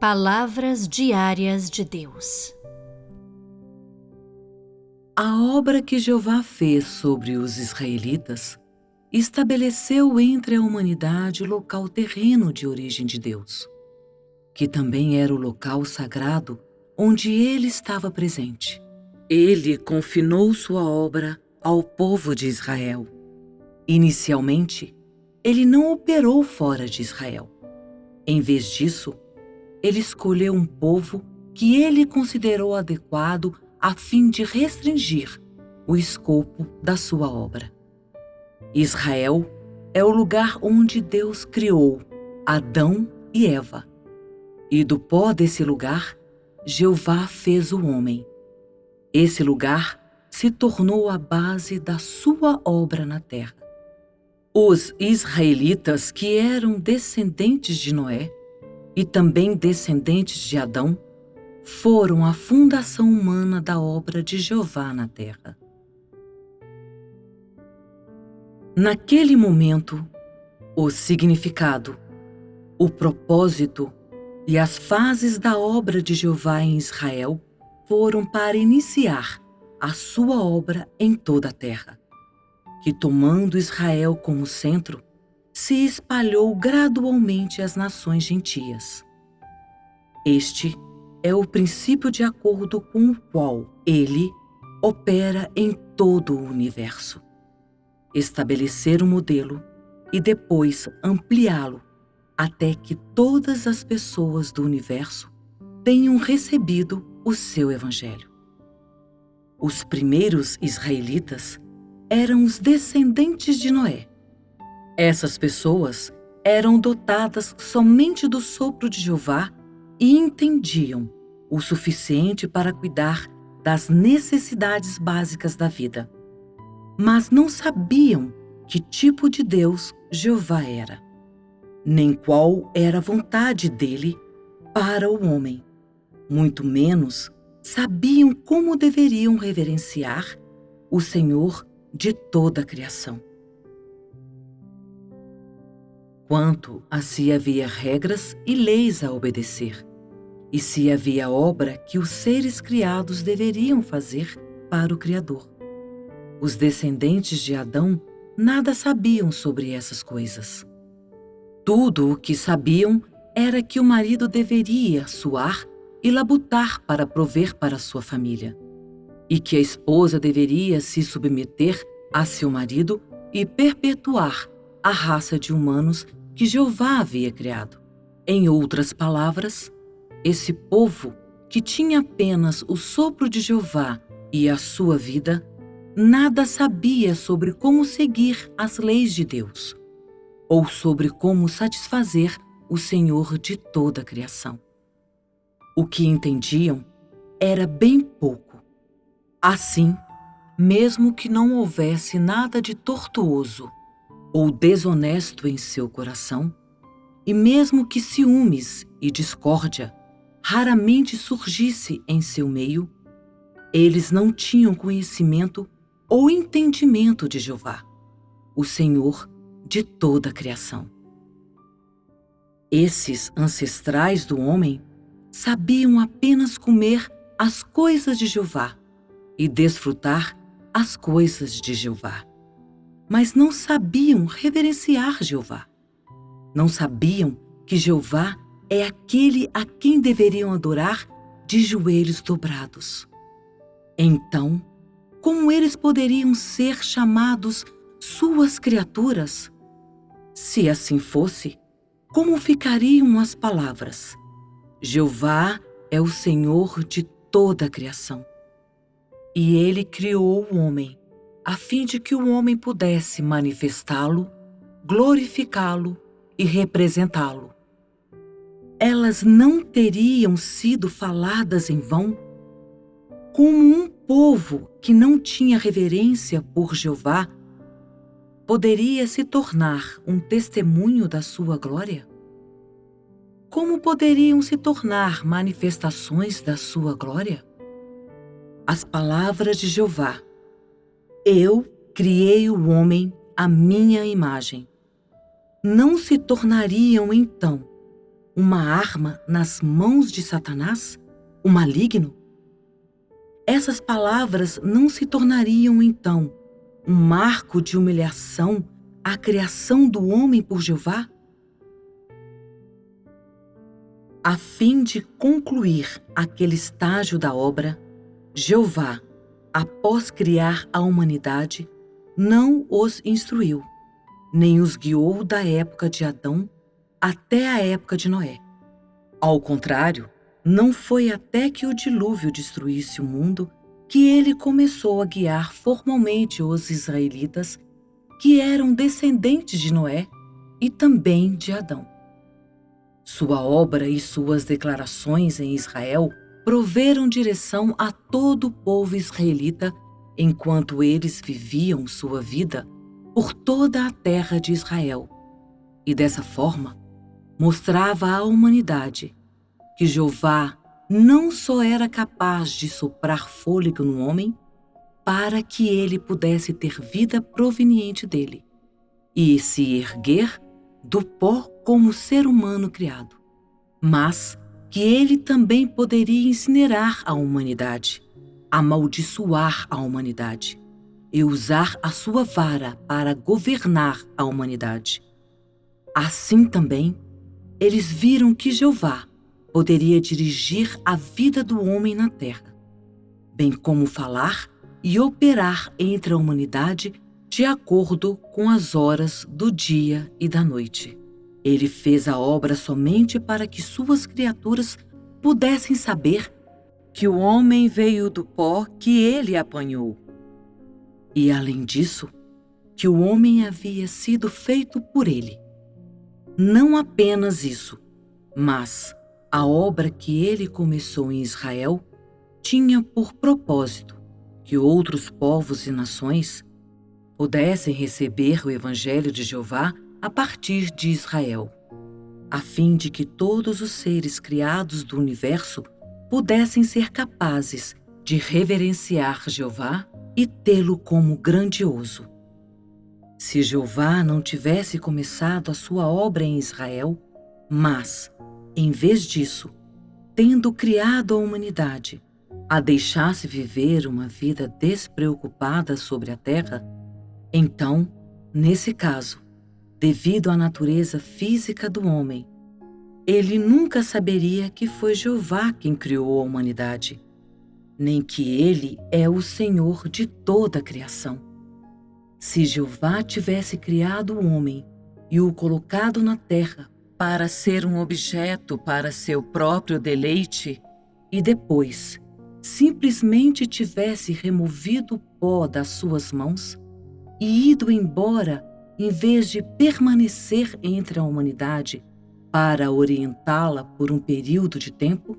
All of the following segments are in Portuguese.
Palavras diárias de Deus. A obra que Jeová fez sobre os israelitas estabeleceu entre a humanidade o local terreno de origem de Deus, que também era o local sagrado onde ele estava presente. Ele confinou sua obra ao povo de Israel. Inicialmente, ele não operou fora de Israel. Em vez disso, ele escolheu um povo que ele considerou adequado a fim de restringir o escopo da sua obra. Israel é o lugar onde Deus criou Adão e Eva. E do pó desse lugar, Jeová fez o homem. Esse lugar se tornou a base da sua obra na terra. Os israelitas, que eram descendentes de Noé e também descendentes de Adão, foram a fundação humana da obra de Jeová na terra. Naquele momento, o significado, o propósito e as fases da obra de Jeová em Israel foram para iniciar a sua obra em toda a terra, que, tomando Israel como centro, se espalhou gradualmente às nações gentias. Este é o princípio de acordo com o qual ele opera em todo o universo. Estabelecer um modelo e depois ampliá-lo até que todas as pessoas do universo tenham recebido o seu evangelho. Os primeiros israelitas eram os descendentes de Noé. Essas pessoas eram dotadas somente do sopro de Jeová e entendiam o suficiente para cuidar das necessidades básicas da vida, mas não sabiam que tipo de Deus Jeová era, nem qual era a vontade dele para o homem. Muito menos sabiam como deveriam reverenciar o Senhor de toda a criação. Quanto a se havia regras e leis a obedecer, e se havia obra que os seres criados deveriam fazer para o Criador. Os descendentes de Adão nada sabiam sobre essas coisas. Tudo o que sabiam era que o marido deveria suar e labutar para prover para sua família, e que a esposa deveria se submeter a seu marido e perpetuar a raça de humanos que Jeová havia criado. Em outras palavras, esse povo, que tinha apenas o sopro de Jeová e a sua vida, nada sabia sobre como seguir as leis de Deus, ou sobre como satisfazer o Senhor de toda a criação. O que entendiam era bem pouco. Assim, mesmo que não houvesse nada de tortuoso ou desonesto em seu coração, e mesmo que ciúmes e discórdia raramente surgisse em seu meio, eles não tinham conhecimento ou entendimento de Jeová, o Senhor de toda a criação. Esses ancestrais do homem sabiam apenas comer as coisas de Jeová e desfrutar as coisas de Jeová, mas não sabiam reverenciar Jeová. Não sabiam que Jeová é aquele a quem deveriam adorar de joelhos dobrados. Então, como eles poderiam ser chamados suas criaturas? Se assim fosse, como ficariam as palavras: Jeová é o Senhor de toda a criação. E ele criou o homem, a fim de que o homem pudesse manifestá-lo, glorificá-lo e representá-lo. Elas não teriam sido faladas em vão? Como um povo que não tinha reverência por Jeová poderia se tornar um testemunho da sua glória? Como poderiam se tornar manifestações da sua glória? As palavras de Jeová: Eu criei o homem à minha imagem, não se tornariam então uma arma nas mãos de Satanás, o maligno? Essas palavras não se tornariam, então, um marco de humilhação à criação do homem por Jeová? A fim de concluir aquele estágio da obra, Jeová, após criar a humanidade, não os instruiu, nem os guiou da época de Adão até a época de Noé. Ao contrário, não foi até que o dilúvio destruísse o mundo que ele começou a guiar formalmente os israelitas, que eram descendentes de Noé e também de Adão. Sua obra e suas declarações em Israel proveram direção a todo o povo israelita enquanto eles viviam sua vida por toda a terra de Israel. E dessa forma, mostrava à humanidade que Jeová não só era capaz de soprar fôlego no homem para que ele pudesse ter vida proveniente dele e se erguer do pó como ser humano criado, mas que ele também poderia incinerar a humanidade, amaldiçoar a humanidade e usar a sua vara para governar a humanidade. Assim também, eles viram que Jeová poderia dirigir a vida do homem na terra, bem como falar e operar entre a humanidade de acordo com as horas do dia e da noite. Ele fez a obra somente para que suas criaturas pudessem saber que o homem veio do pó que ele apanhou. E, além disso, que o homem havia sido feito por ele. Não apenas isso, mas a obra que ele começou em Israel tinha por propósito que outros povos e nações pudessem receber o Evangelho de Jeová a partir de Israel, a fim de que todos os seres criados do universo pudessem ser capazes de reverenciar Jeová e tê-lo como grandioso. Se Jeová não tivesse começado a sua obra em Israel, mas, em vez disso, tendo criado a humanidade, a deixasse viver uma vida despreocupada sobre a terra, então, nesse caso, devido à natureza física do homem, ele nunca saberia que foi Jeová quem criou a humanidade, nem que ele é o Senhor de toda a criação. Se Jeová tivesse criado o homem e o colocado na terra para ser um objeto para seu próprio deleite, e depois simplesmente tivesse removido o pó das suas mãos e ido embora em vez de permanecer entre a humanidade para orientá-la por um período de tempo,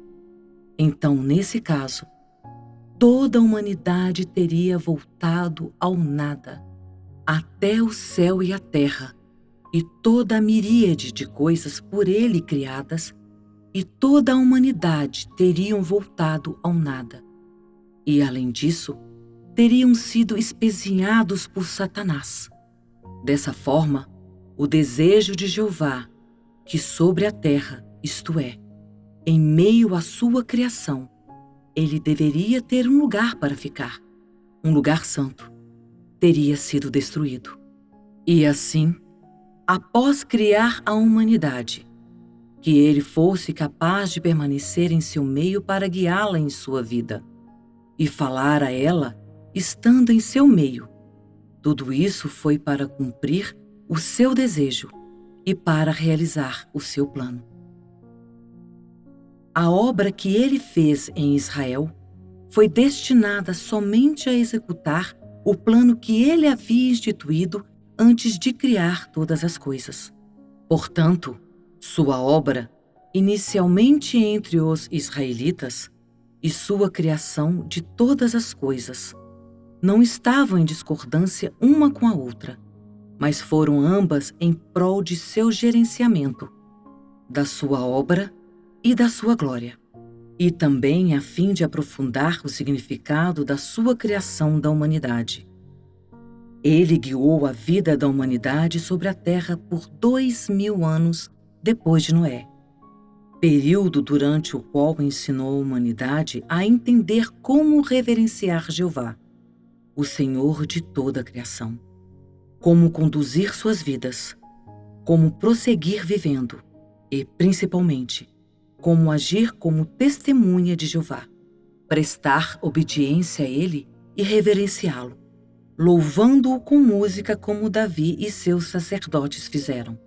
então, nesse caso, toda a humanidade teria voltado ao nada, até o céu e a terra, e toda a miríade de coisas por ele criadas, e toda a humanidade teriam voltado ao nada. E, além disso, teriam sido espezinhados por Satanás. Dessa forma, o desejo de Jeová, que sobre a terra, isto é, em meio à sua criação, ele deveria ter um lugar para ficar, um lugar santo, teria sido destruído. E assim, após criar a humanidade, que ele fosse capaz de permanecer em seu meio para guiá-la em sua vida e falar a ela estando em seu meio. Tudo isso foi para cumprir o seu desejo e para realizar o seu plano. A obra que ele fez em Israel foi destinada somente a executar o plano que ele havia instituído antes de criar todas as coisas. Portanto, sua obra, inicialmente entre os israelitas, e sua criação de todas as coisas, não estavam em discordância uma com a outra, mas foram ambas em prol de seu gerenciamento, da sua obra e da sua glória, e também a fim de aprofundar o significado da sua criação da humanidade. Ele guiou a vida da humanidade sobre a terra por 2000 anos depois de Noé, período durante o qual ensinou a humanidade a entender como reverenciar Jeová, o Senhor de toda a criação, como conduzir suas vidas, como prosseguir vivendo e, principalmente, como agir como testemunha de Jeová, prestar obediência a Ele e reverenciá-lo, louvando-o com música como Davi e seus sacerdotes fizeram.